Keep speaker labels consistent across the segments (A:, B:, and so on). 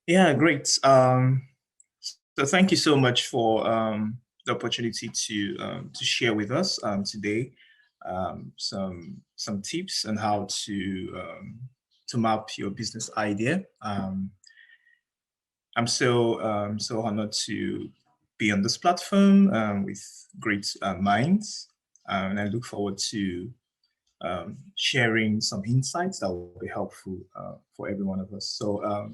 A: Yeah, great. So thank you so much for the opportunity to share with us today some tips on how to map your business idea. I'm so honored to be on this platform with great minds, and I look forward to sharing some insights that will be helpful for every one of us. So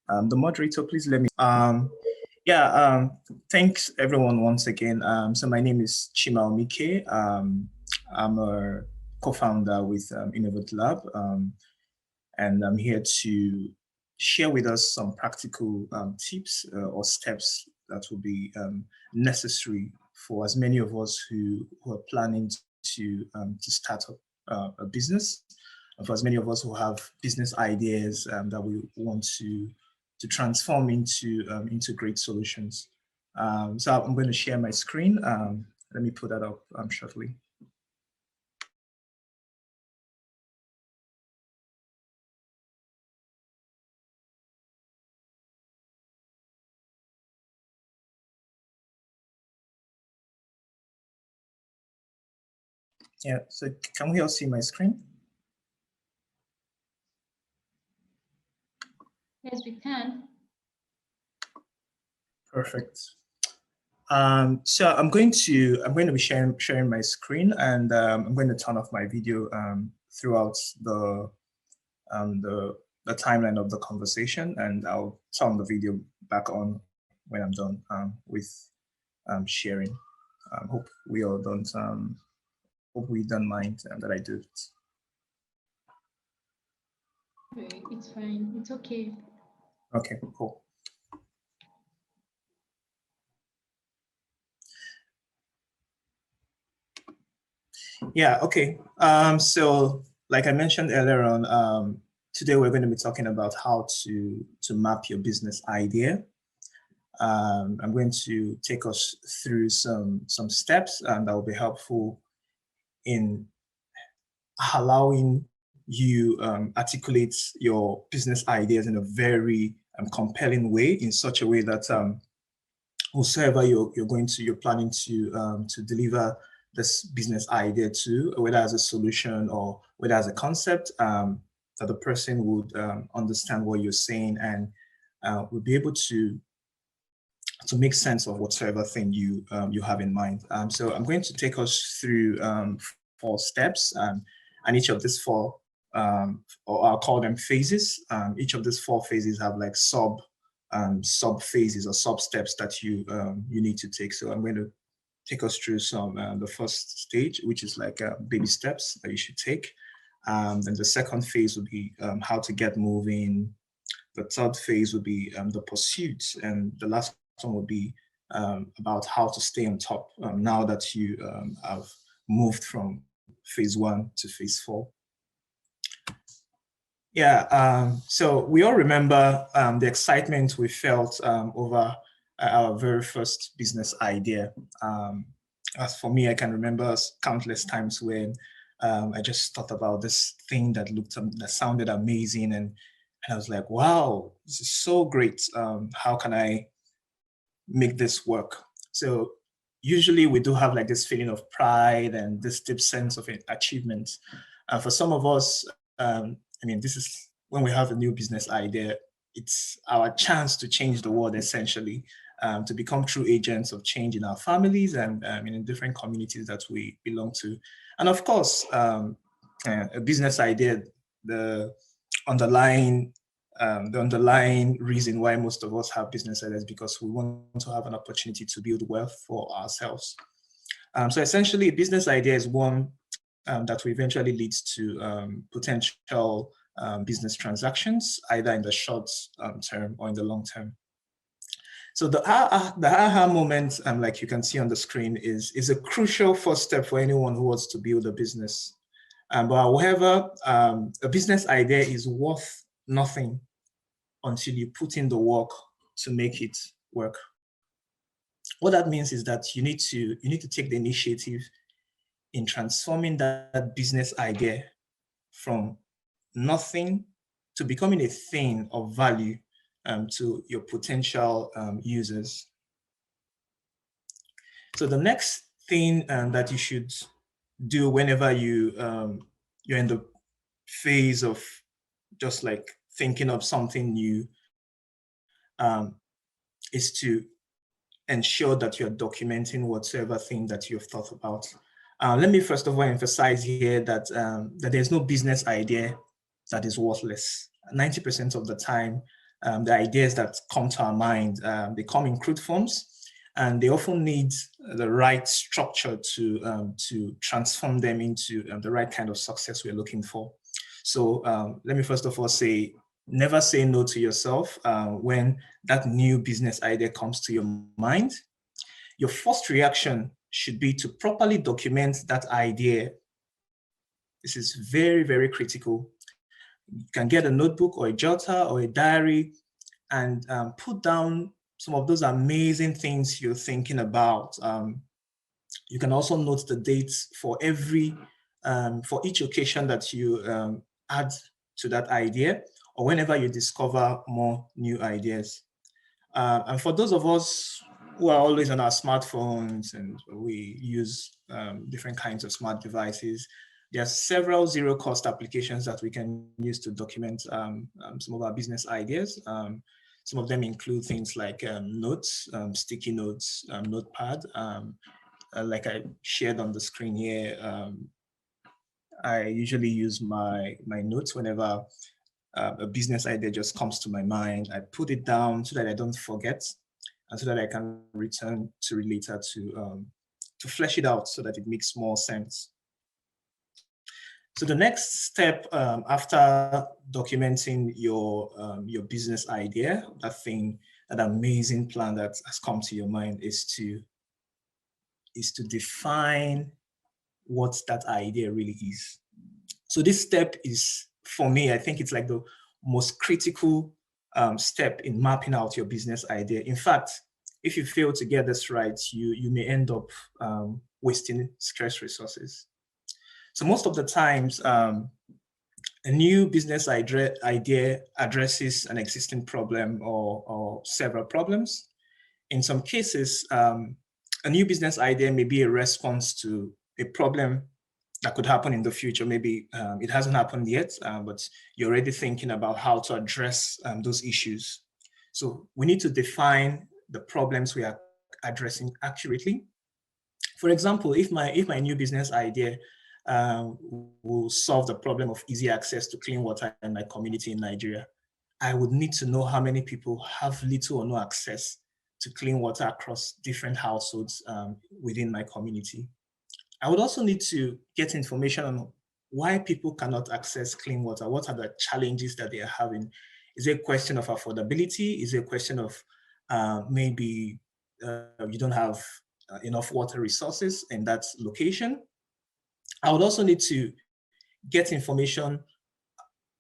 A: the moderator, please let me. Yeah, thanks everyone once again. So my name is Chima Omike. I'm a co-founder with Innovate Lab, and I'm here to share with us some practical tips or steps that will be necessary for as many of us who are planning to start a business, and for as many of us who have business ideas that we want to transform into great solutions. So I'm going to share my screen. Let me put that up shortly. Yeah, so can we all see my screen?
B: Yes, we can.
A: Perfect. So I'm going to be sharing my screen, and I'm going to turn off my video throughout the timeline of the conversation, and I'll turn the video back on when I'm done with sharing. Hope we all don't hope we don't mind that I do it.
B: It's fine. It's okay.
A: Okay, cool. Yeah, okay. So like I mentioned earlier on, today we're going to be talking about how to map your business idea. I'm going to take us through some steps that will be helpful in allowing you articulate your business ideas in a very compelling way, in such a way that whosoever you're planning to deliver this business idea to, whether as a solution or whether as a concept, that the person would understand what you're saying and would be able to make sense of whatsoever thing you have in mind. So I'm going to take us through 4 steps, and each of these 4, or I'll call them phases. Each of these 4 phases have like sub phases or sub steps that you need to take. So I'm going to take us through some the first stage, which is like baby steps that you should take. Then the second phase would be how to get moving. The third phase would be the pursuit, and the last one would be about how to stay on top now that you have moved from phase 1 to phase 4. Yeah, so we all remember the excitement we felt over our very first business idea. As for me, I can remember countless times when I just thought about this thing that sounded amazing, and I was like, wow, this is so great. How can I make this work? So usually we do have like this feeling of pride and this deep sense of achievement. For some of us, I mean, this is when we have a new business idea, it's our chance to change the world, essentially, to become true agents of change in our families and in different communities that we belong to. And of course, a business idea, the underlying reason why most of us have business ideas, because we want to have an opportunity to build wealth for ourselves. So essentially, a business idea is one that will eventually lead to potential business transactions, either in the short term or in the long term. So the aha moment, like you can see on the screen, is a crucial first step for anyone who wants to build a business. But however, a business idea is worth nothing until you put in the work to make it work. What that means is that you need to take the initiative in transforming that business idea from nothing to becoming a thing of value to your potential users. So the next thing that you should do whenever you're in the phase of just like thinking of something new is to ensure that you're documenting whatsoever thing that you've thought about. Let me first of all emphasize here that, that there's no business idea that is worthless. 90% of the time, the ideas that come to our mind, they come in crude forms, and they often need the right structure to transform them into the right kind of success we're looking for. So let me first of all say, never say no to yourself when that new business idea comes to your mind. Your first reaction should be to properly document that idea. This is very, very critical. You can get a notebook or a jotter or a diary and put down some of those amazing things you're thinking about. You can also note the dates for for each occasion that you add to that idea, or whenever you discover more new ideas. And for those of us who are always on our smartphones and we use different kinds of smart devices, there are several zero-cost applications that we can use to document some of our business ideas. Some of them include things like notes, sticky notes, notepad. Like I shared on the screen here, I usually use my notes whenever a business idea just comes to my mind. I put it down so that I don't forget, and so that I can return to it later to flesh it out so that it makes more sense. So the next step after documenting your business idea, that amazing plan that has come to your mind, is to define what that idea really is. So this step is, for me, I think it's like the most critical step in mapping out your business idea. In fact, if you fail to get this right, you may end up wasting scarce resources. So most of the times, a new business idea addresses an existing problem or several problems. In some cases, a new business idea may be a response to a problem that could happen in the future. Maybe it hasn't happened yet, but you're already thinking about how to address those issues. So we need to define the problems we are addressing accurately. For example, if my new business idea will solve the problem of easy access to clean water in my community in Nigeria, I would need to know how many people have little or no access to clean water across different households within my community. I would also need to get information on why people cannot access clean water. What are the challenges that they are having? Is it a question of affordability? Is it a question of maybe you don't have enough water resources in that location? I would also need to get information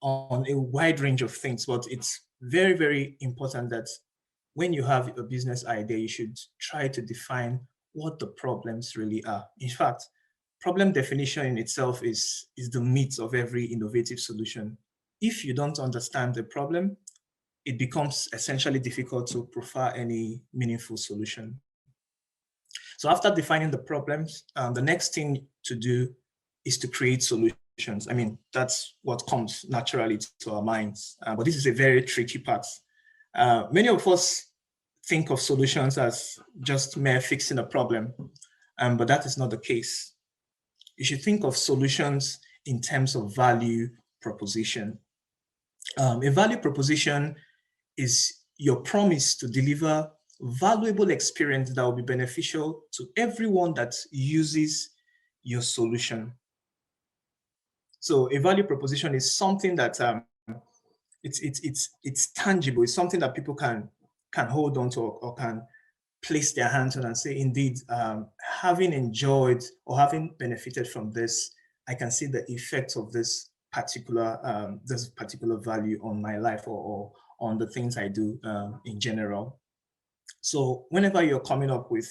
A: on a wide range of things, but it's very, very important that when you have a business idea, you should try to define what the problems really are. In fact, problem definition in itself is the meat of every innovative solution. If you don't understand the problem, it becomes essentially difficult to profile any meaningful solution. So after defining the problems, the next thing to do is to create solutions. I mean, that's what comes naturally to our minds, but this is a very tricky part. Many of us think of solutions as just mere fixing a problem, but that is not the case. You should think of solutions in terms of value proposition. A value proposition is your promise to deliver valuable experience that will be beneficial to everyone that uses your solution. So a value proposition is something that it's tangible. It's something that people can hold on to or can place their hands on and say, indeed, having enjoyed or having benefited from this, I can see the effects of this particular value on my life or on the things I do in general. So whenever you're coming up with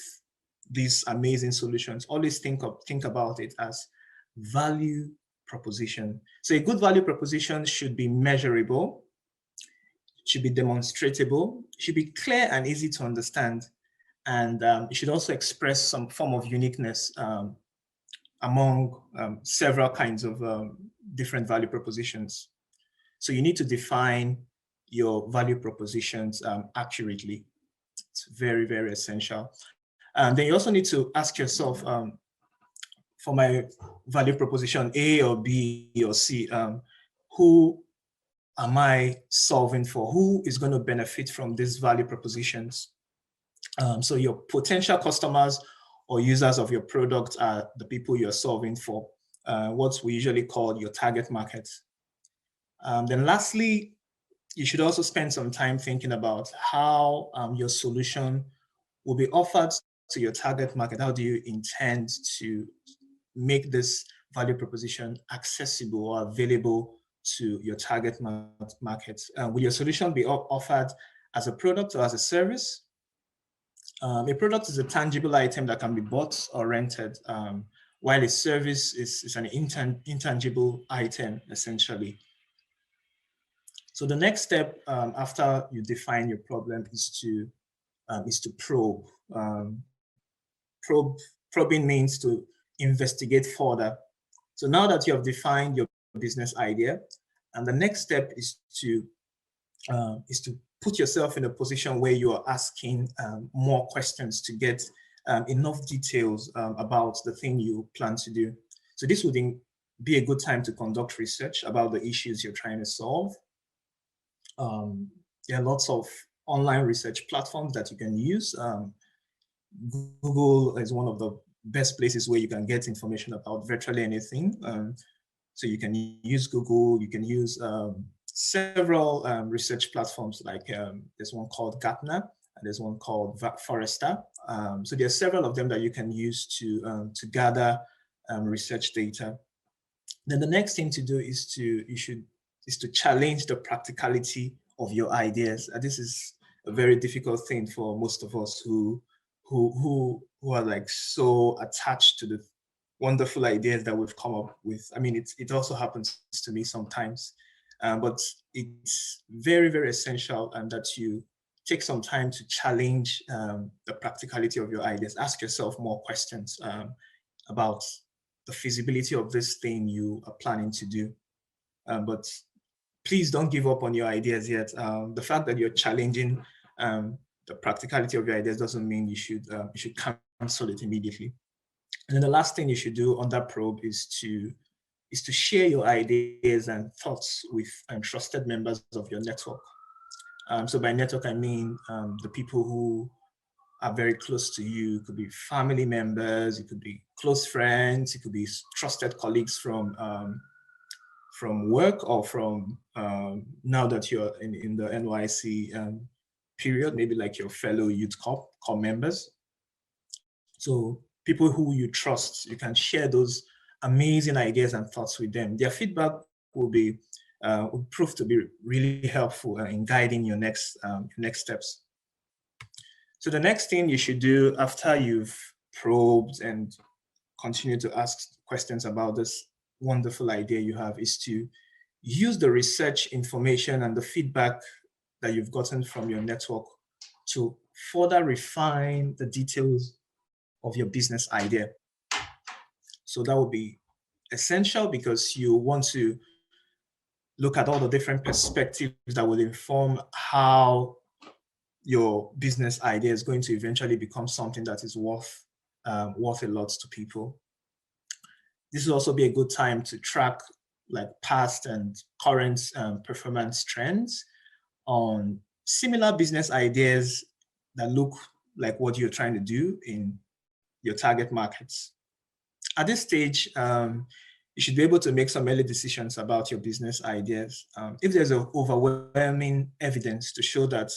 A: these amazing solutions, always think about it as value proposition. So a good value proposition should be measurable. should be demonstrable, should be clear and easy to understand, and it should also express some form of uniqueness among several kinds of different value propositions. So you need to define your value propositions accurately. It's very, very essential. And then you also need to ask yourself, for my value proposition A or B or C, who am I solving for? Who is going to benefit from these value propositions? So your potential customers or users of your product are the people you're solving for, what we usually call your target market. Then lastly, you should also spend some time thinking about how your solution will be offered to your target market. How do you intend to make this value proposition accessible or available to your target market? Will your solution be offered as a product or as a service? A product is a tangible item that can be bought or rented, while a service is an intangible item, essentially. So the next step after you define your problem is to probe. Probing means to investigate further. So now that you have defined your business idea, and the next step is to put yourself in a position where you are asking more questions to get enough details about the thing you plan to do. So this would be a good time to conduct research about the issues you're trying to solve. There are lots of online research platforms that you can use. Google is one of the best places where you can get information about virtually anything. So you can use Google, you can use several research platforms, like there's one called Gartner, and there's one called Forrester. So there are several of them that you can use to gather research data. Then the next thing to do is to challenge the practicality of your ideas. This is a very difficult thing for most of us who are like so attached to the wonderful ideas that we've come up with. I mean, it also happens to me sometimes, but it's very, very essential that you take some time to challenge the practicality of your ideas. Ask yourself more questions about the feasibility of this thing you are planning to do. But please don't give up on your ideas yet. The fact that you're challenging the practicality of your ideas doesn't mean you should cancel it immediately. And then the last thing you should do on that probe is to share your ideas and thoughts with trusted members of your network. So by network, I mean the people who are very close to you. It could be family members, it could be close friends, it could be trusted colleagues from work, or from now that you're in the NYC period, maybe like your fellow youth corps members. So people who you trust, you can share those amazing ideas and thoughts with them. Their feedback will prove to be really helpful in guiding your next steps. So the next thing you should do after you've probed and continue to ask questions about this wonderful idea you have is to use the research information and the feedback that you've gotten from your network to further refine the details of your business idea. So that would be essential, because you want to look at all the different perspectives that will inform how your business idea is going to eventually become something that is worth a lot to people. This will also be a good time to track like past and current performance trends on similar business ideas that look like what you're trying to do in your target markets. At this stage, you should be able to make some early decisions about your business ideas. If there's an overwhelming evidence to show that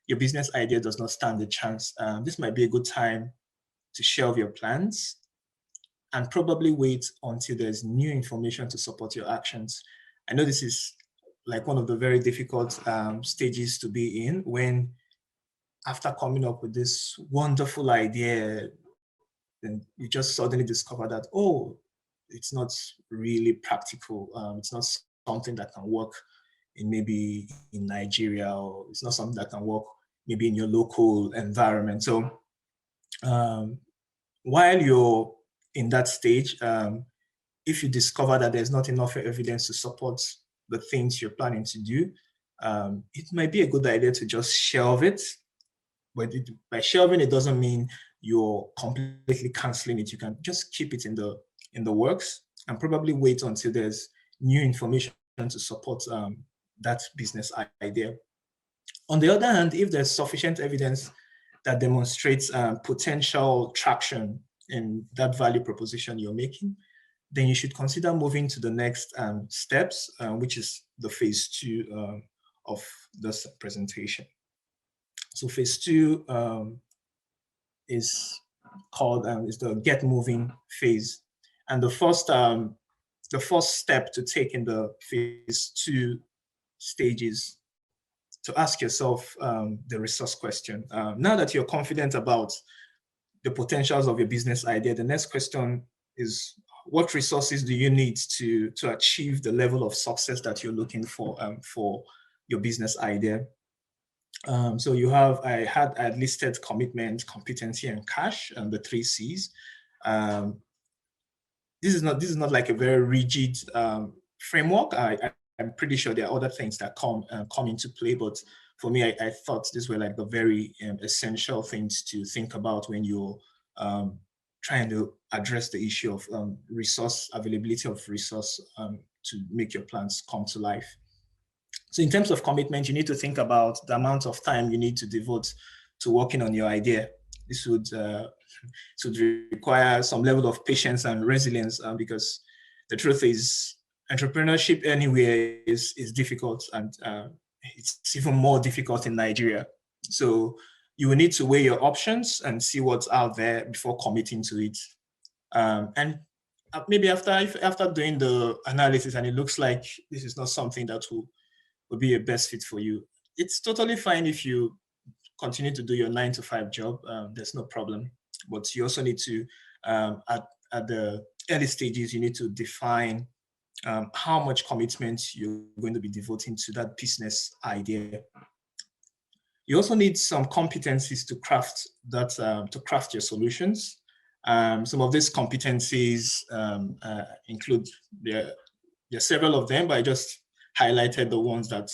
A: your business idea does not stand a chance, this might be a good time to shelve your plans and probably wait until there's new information to support your actions. I know this is like one of the very difficult stages to be in, when after coming up with this wonderful idea, then you just suddenly discover that, oh, it's not really practical. It's not something that can work maybe in Nigeria, or it's not something that can work maybe in your local environment. So while you're in that stage, if you discover that there's not enough evidence to support the things you're planning to do, it might be a good idea to just shelve it. But by shelving, it doesn't mean you're completely canceling it. You can just keep it in the works and probably wait until there's new information to support that business idea. On the other hand, if there's sufficient evidence that demonstrates potential traction in that value proposition you're making, then you should consider moving to the next steps, which is the phase 2 of this presentation. So phase 2 is called is the get moving phase, and the first step to take in the phase 2 stage is to ask yourself the resource question. Now that you're confident about the potentials of your business idea, the next question is, what resources do you need to achieve the level of success that you're looking for your business idea? So I had listed commitment, competency, and cash, and the 3 C's. This is not like a very rigid framework. I'm pretty sure there are other things that come into play, but for me, I thought these were like the very essential things to think about when you're trying to address the issue of availability of resource to make your plans come to life. So in terms of commitment, you need to think about the amount of time you need to devote to working on your idea. This would require some level of patience and resilience because the truth is entrepreneurship anywhere is difficult, and it's even more difficult in Nigeria. So you will need to weigh your options and see what's out there before committing to it. And maybe after doing the analysis and it looks like this is not something that will be a best fit for you, it's totally fine if you continue to do your 9-to-5 job. There's no problem. But you also need to, at the early stages, you need to define how much commitment you're going to be devoting to that business idea. You also need some competencies to craft your solutions. Some of these competencies include, there are several of them, but I just highlighted the ones that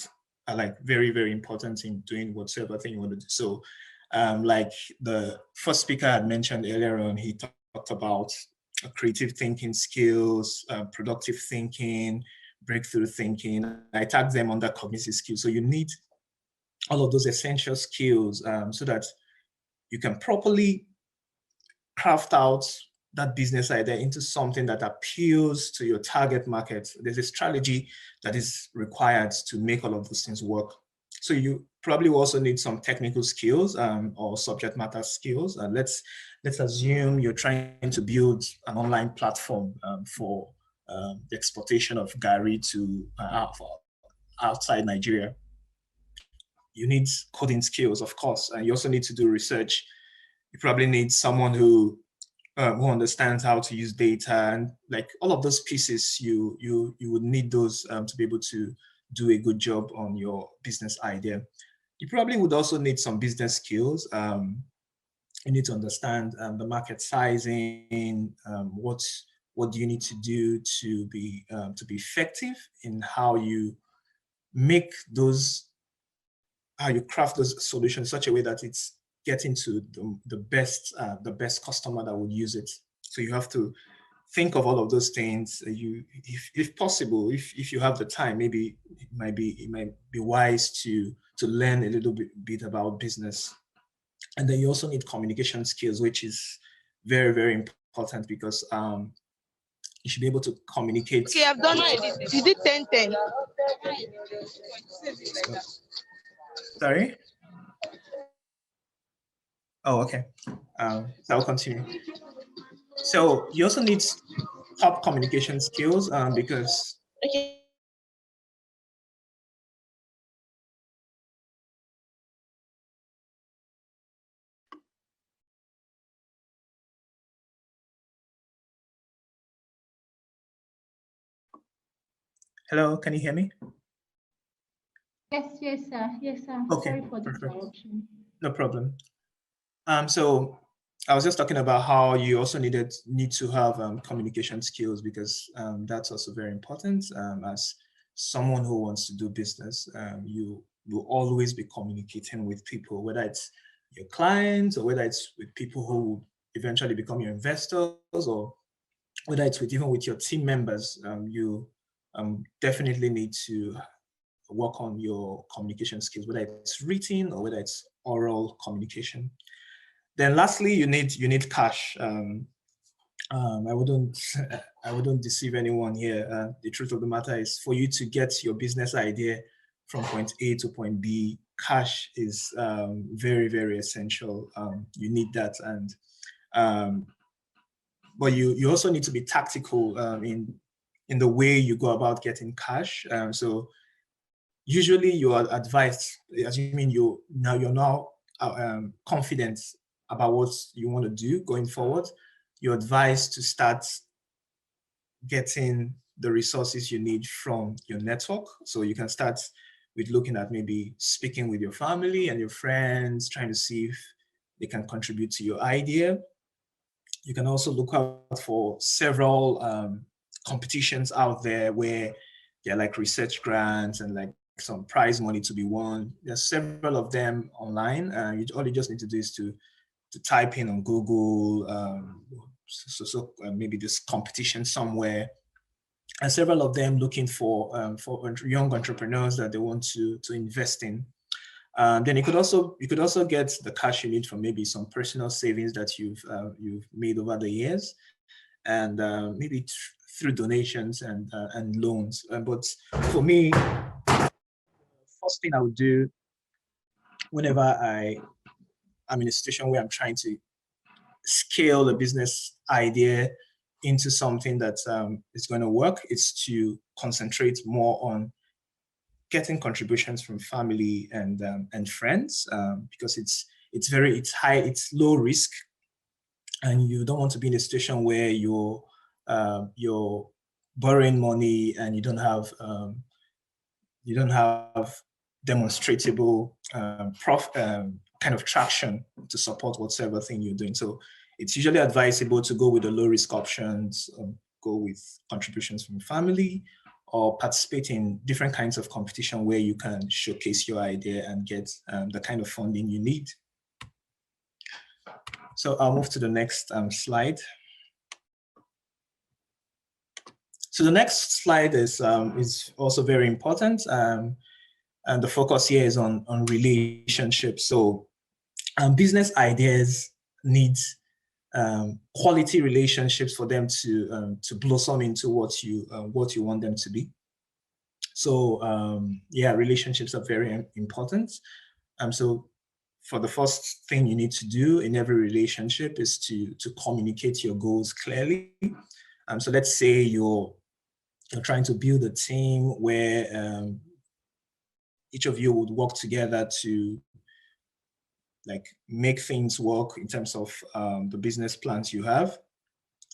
A: are like very, very important in doing whatever thing you want to do. So like the first speaker had mentioned earlier on, he talked about creative thinking skills, productive thinking, breakthrough thinking. I tagged them under cognitive skills. So you need all of those essential skills so that you can properly craft out that business idea into something that appeals to your target market. There's a strategy that is required to make all of those things work. So you probably also need some technical skills or subject matter skills. Let's assume you're trying to build an online platform for the exportation of Gari to outside Nigeria. You need coding skills, of course, and you also need to do research. You probably need someone who understands how to use data, and like all of those pieces, you would need those to be able to do a good job on your business idea. You probably would also need some business skills. You need to understand the market sizing. What do you need to do to be effective in how you make how you craft those solutions in such a way that it's getting to the best customer that would use it. So you have to think of all of those things. If possible, if you have the time, maybe it might be wise to learn a little bit about business. And then you also need communication skills, which is very, very important because you should be able to communicate.
C: Okay, I've done it. You did 10-10.
A: Sorry? Oh, okay. So I'll continue. So you also need top communication skills because
C: Okay.
A: hello, can you hear me?
B: Yes, sir. Yes, sir.
A: Okay,
B: Sorry for the
A: perfect.
B: interruption.
A: No problem. So I was just talking about how you also need to have communication skills, because that's also very important. As someone who wants to do business, you will always be communicating with people, whether it's your clients or whether it's with people who eventually become your investors, or whether it's with even with your team members. You definitely need to work on your communication skills, whether it's written or whether it's oral communication. Then lastly, you need cash. I wouldn't I wouldn't deceive anyone here. The truth of the matter is, for you to get your business idea from point A to point B, cash is very, very essential. You need that, and um, but you also need to be tactical in the way you go about getting cash. So usually you are advised, assuming you're now confident about what you want to do going forward, you're advised to start getting the resources you need from your network. So you can start with looking at maybe speaking with your family and your friends, trying to see if they can contribute to your idea. You can also look out for several competitions out there where there are like research grants and like some prize money to be won. There's several of them online. All you just need to do is to type in on Google, maybe this competition somewhere, and several of them looking for young entrepreneurs that they want to invest in. Then you could also get the cash you need from maybe some personal savings that you've made over the years, and maybe through donations and loans. But for me, first thing I would do whenever I'm in a situation where I'm trying to scale a business idea into something that is going to work, is to concentrate more on getting contributions from family and friends, because it's low risk, and you don't want to be in a situation where you're borrowing money and you don't have demonstrable kind of traction to support whatsoever thing you're doing. So it's usually advisable to go with the low risk options, go with contributions from family, or participate in different kinds of competition where you can showcase your idea and get the kind of funding you need. So I'll move to the next slide. So the next slide is also very important, and the focus here is on relationships. So business ideas need quality relationships for them to blossom into what you want them to be. So yeah, relationships are very important. So for the first thing you need to do in every relationship is to communicate your goals clearly. So let's say you're trying to build a team where each of you would work together to like make things work in terms of the business plans you have.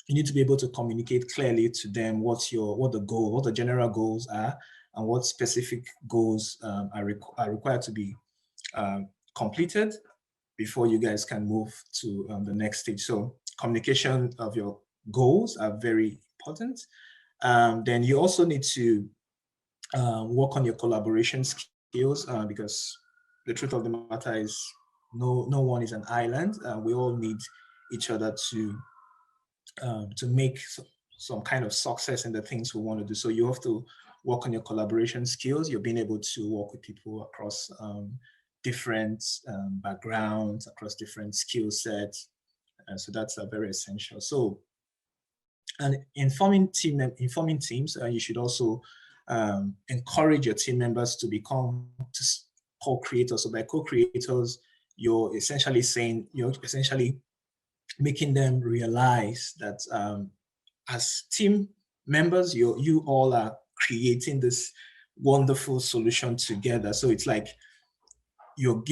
A: You need to be able to communicate clearly to them what the general goals are, and what specific goals are required to be completed before you guys can move to the next stage. So communication of your goals are very important. Then you also need to work on your collaboration skills, because the truth of the matter is no one is an island. We all need each other to make some kind of success in the things we want to do. So you have to work on your collaboration skills. You're being able to work with people across different backgrounds, across different skill sets. So that's very essential. So, and in forming teams, you should also encourage your team members to become co-creators. So by co-creators, you're essentially making them realize that as team members, you all are creating this wonderful solution together. So it's like you're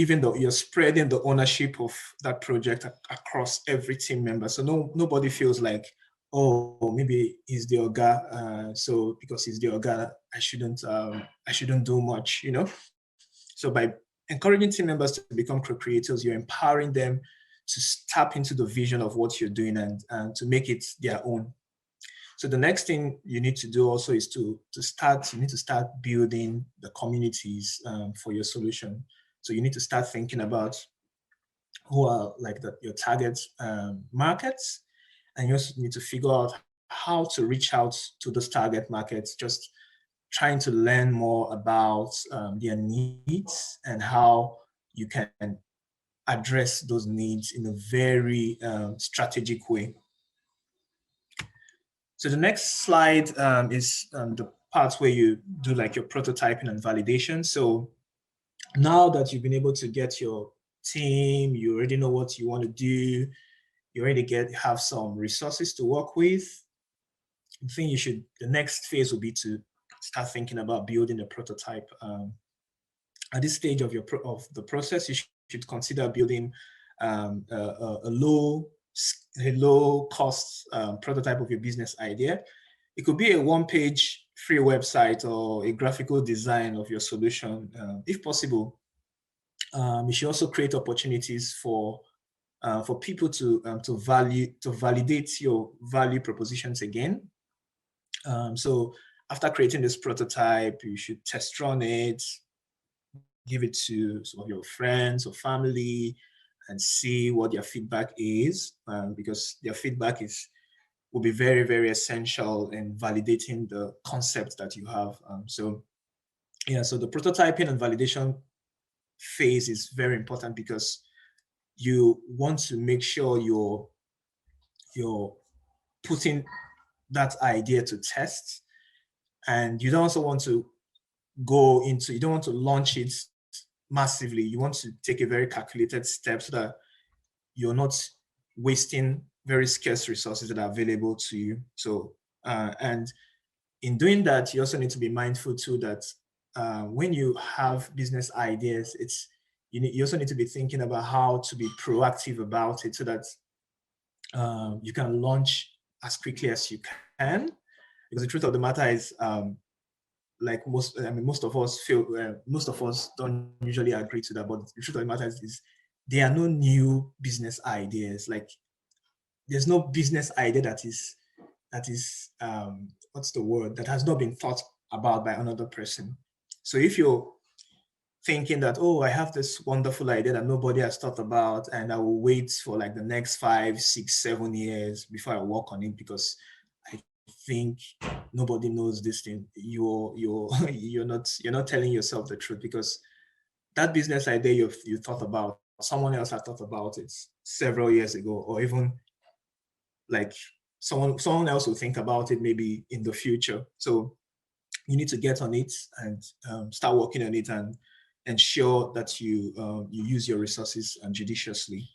A: spreading the ownership of that project across every team member. So nobody feels like, oh, maybe he's the Oga, so because he's the Oga, I shouldn't do much, So by encouraging team members to become co-creators, you're empowering them to tap into the vision of what you're doing and to make it their own. So the next thing you need to do also is you need to start building the communities for your solution. So you need to start thinking about who are like your target markets, and you also need to figure out how to reach out to those target markets, just trying to learn more about their needs and how you can address those needs in a very strategic way. So the next slide is the part where you do like your prototyping and validation. So now that you've been able to get your team, you already know what you want to do, you already have some resources to work with, I think the next phase will be to start thinking about building a prototype. At this stage of the process, you should consider building a low cost prototype of your business idea. It could be a one-page free website or a graphical design of your solution, if possible. You should also create opportunities for people to validate your value propositions again. So after creating this prototype, you should test run it, give it to some of your friends or family, and see what their feedback is, because their feedback will be very, very essential in validating the concept that you have. So the prototyping and validation phase is very important because you want to make sure you're putting that idea to test, and you don't also want to you don't want to launch it massively. You want to take a very calculated step so that you're not wasting very scarce resources that are available to you. So, and in doing that, you also need to be mindful too that when you have business ideas, you also need to be thinking about how to be proactive about it so that you can launch as quickly as you can. Because the truth of the matter is, like most of us don't usually agree to that, but the truth of the matter is there are no new business ideas. Like there's no business idea that is what's the word, that has not been thought about by another person. So if you're thinking that, oh, I have this wonderful idea that nobody has thought about, and I will wait for like the next 5, 6, 7 years before I work on it because I think nobody knows this thing, you're not telling yourself the truth, because that business idea you thought about, someone else had thought about it several years ago, or even like someone else will think about it maybe in the future. So you need to get on it and start working on it and ensure that you use your resources judiciously.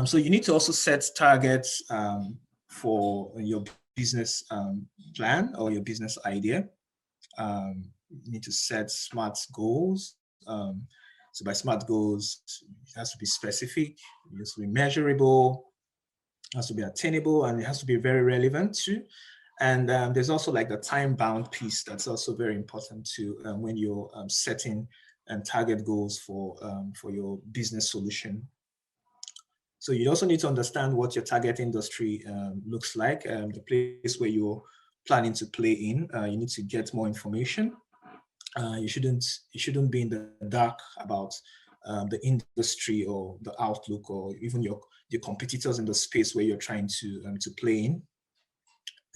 A: So you need to also set targets for your business plan or your business idea. You need to set SMART goals. So by SMART goals, it has to be specific, it has to be measurable, it has to be attainable, and it has to be very relevant too. And there's also like the time-bound piece that's also very important too when you're setting target goals for your business solution. So you also need to understand what your target industry looks like, the place where you're planning to play in. You need to get more information. You shouldn't be in the dark about the industry or the outlook or even your competitors in the space where you're trying to play in.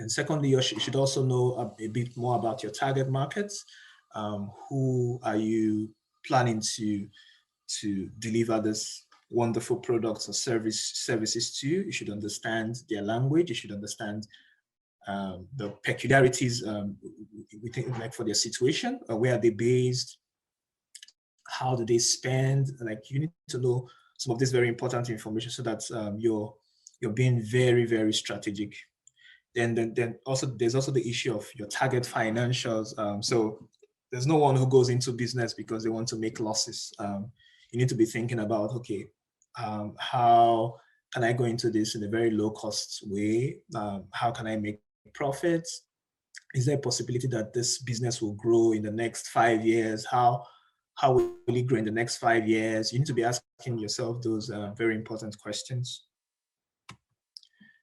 A: And secondly, you should also know a bit more about your target markets. Who are you planning to deliver this wonderful products or services to? You should understand their language. You should understand the peculiarities like for their situation. Where are they based? How do they spend? Like you need to know some of this very important information so that you're being very, very strategic. Then also there's also the issue of your target financials. So there's no one who goes into business because they want to make losses. You need to be thinking about, okay, how can I go into this in a very low cost way? How can I make profits? Is there a possibility that this business will grow in the next 5 years? How how will it grow in the next 5 years? You need to be asking yourself those very important questions.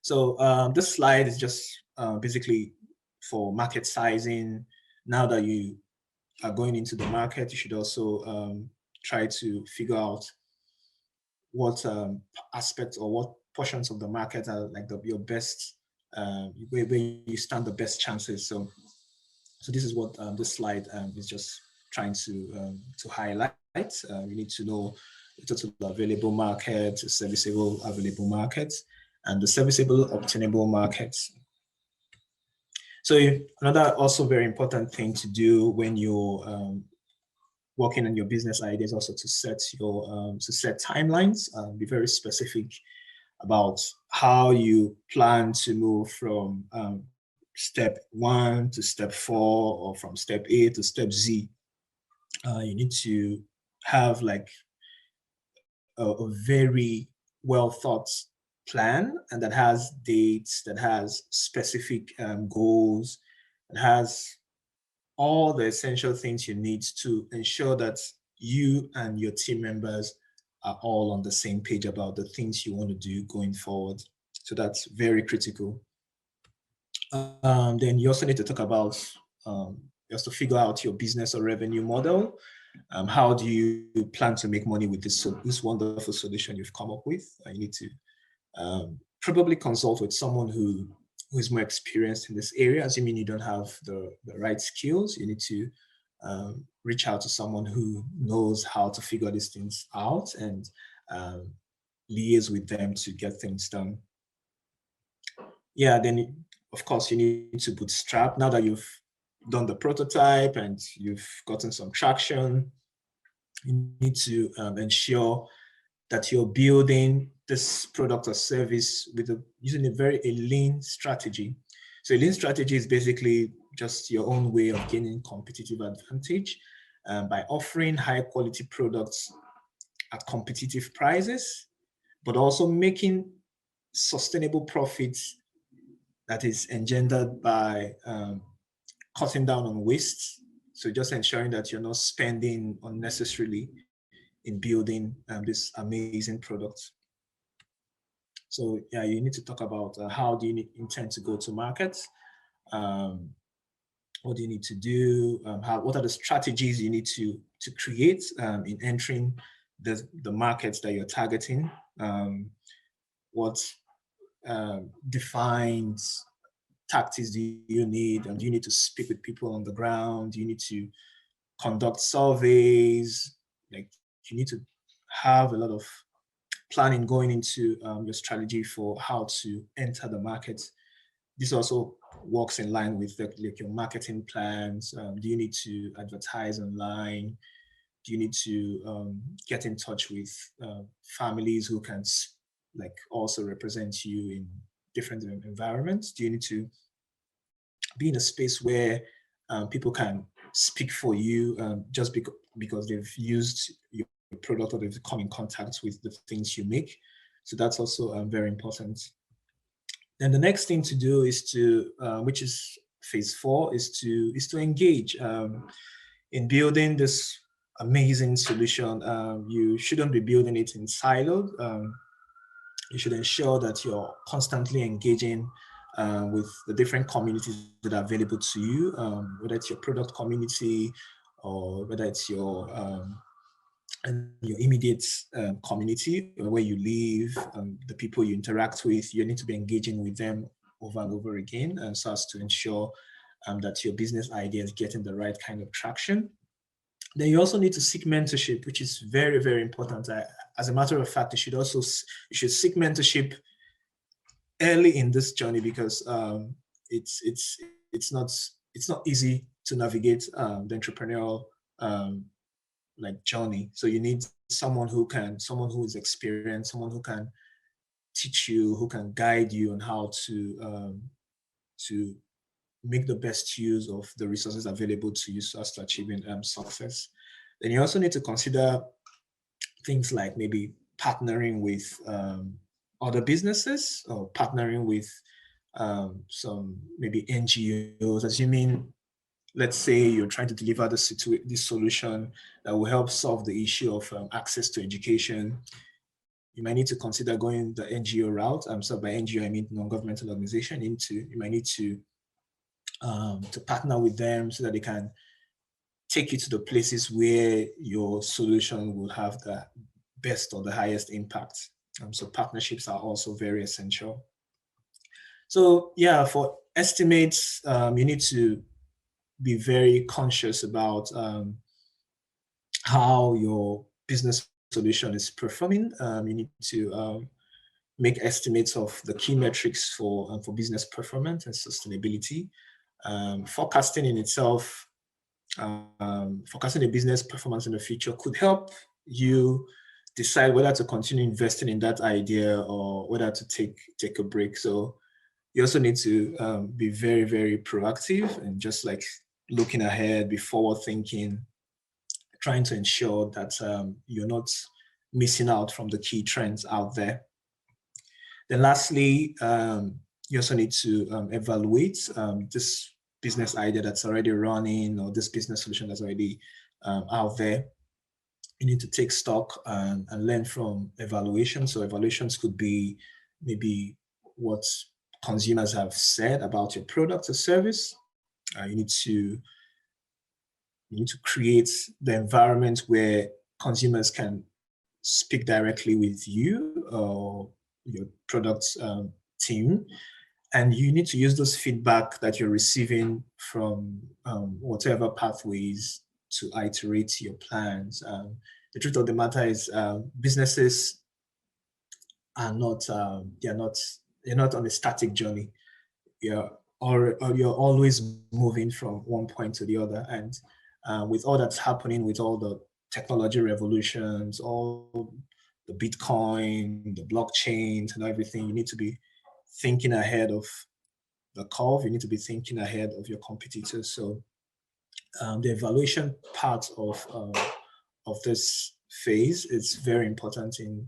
A: So this slide is just basically for market sizing. Now that you are going into the market, you should also try to figure out what aspects or what portions of the market are like your best, where you stand the best chances. So this is what this slide is just trying to highlight. You need to know the total available market, the serviceable available market, and the serviceable obtainable markets. So another also very important thing to do when you're working on your business idea is also to set timelines. Be very specific about how you plan to move from step 1 to step 4, or from step A to step Z. You need to have like a very well thought plan, and that has dates, that has specific goals, that has all the essential things you need to ensure that you and your team members are all on the same page about the things you want to do going forward. So that's very critical. Then you also need to talk about, you have to figure out your business or revenue model. How do you plan to make money with this wonderful solution you've come up with? You need to probably consult with someone who is more experienced in this area. Assuming you don't have the right skills, you need to reach out to someone who knows how to figure these things out and liaise with them to get things done. Yeah, then of course you need to bootstrap. Now that you've done the prototype and you've gotten some traction, you need to ensure that you're building this product or service using a very lean strategy. So a lean strategy is basically just your own way of gaining competitive advantage by offering high quality products at competitive prices, but also making sustainable profits that is engendered by cutting down on waste. So just ensuring that you're not spending unnecessarily in building this amazing product. So yeah, you need to talk about how do you intend to go to market? What do you need to do? What are the strategies you need to create in entering the markets that you're targeting? What defines tactics do you need? And do you need to speak with people on the ground? Do you need to conduct surveys? Like, you need to have a lot of planning going into your strategy for how to enter the market. This also works in line with like your marketing plans. Do you need to advertise online? Do you need to get in touch with families who can like also represent you in different environments? Do you need to be in a space where people can speak for you just because they've used your product or they've come in contact with the things you make? So that's also very important. Then the next thing to do is to, which is phase 4, is to engage in building this amazing solution. You shouldn't be building it in siloed. You should ensure that you're constantly engaging with the different communities that are available to you, whether it's your product community or whether it's your immediate community where you live, the people you interact with. You need to be engaging with them over and over again, so as to ensure that your business idea is getting the right kind of traction. Then you also need to seek mentorship, which is very, very important. As a matter of fact, you should seek mentorship early in this journey, because it's not easy to navigate the entrepreneurial like journey. So you need someone who is experienced, someone who can teach you, who can guide you on how to make the best use of the resources available to you so as to achieving success. Then you also need to consider things like maybe partnering with other businesses, or partnering with some maybe NGOs, assuming let's say you're trying to deliver this solution that will help solve the issue of access to education. You might need to consider going the NGO route. So by NGO, I mean non-governmental organization. You might need to partner with them so that they can take you to the places where your solution will have the best or the highest impact. So partnerships are also very essential. So yeah, for estimates, you need to be very conscious about how your business solution is performing. You need to make estimates of the key metrics for business performance and sustainability. Forecasting in itself, forecasting the business performance in the future could help you decide whether to continue investing in that idea or whether to take a break. So you also need to be very, very proactive and just like looking ahead, be forward thinking, trying to ensure that you're not missing out from the key trends out there. Then lastly, you also need to evaluate this business idea that's already running or this business solution that's already out there. You need to take stock and learn from evaluation. So evaluations could be maybe what consumers have said about your product or service. You need to create the environment where consumers can speak directly with you or your product team. And you need to use those feedback that you're receiving from whatever pathways to iterate your plans. The truth of the matter is businesses are not, you're not on a static journey. You're always moving from one point to the other. And with all that's happening, with all the technology revolutions, all the Bitcoin, the blockchains and everything, you need to be thinking ahead of the curve. You need to be thinking ahead of your competitors. So the evaluation part of this phase is very important in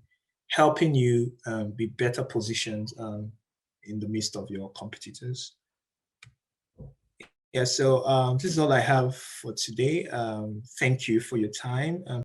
A: helping you be better positioned in the midst of your competitors. Yeah, so this is all I have for today. Thank you for your time.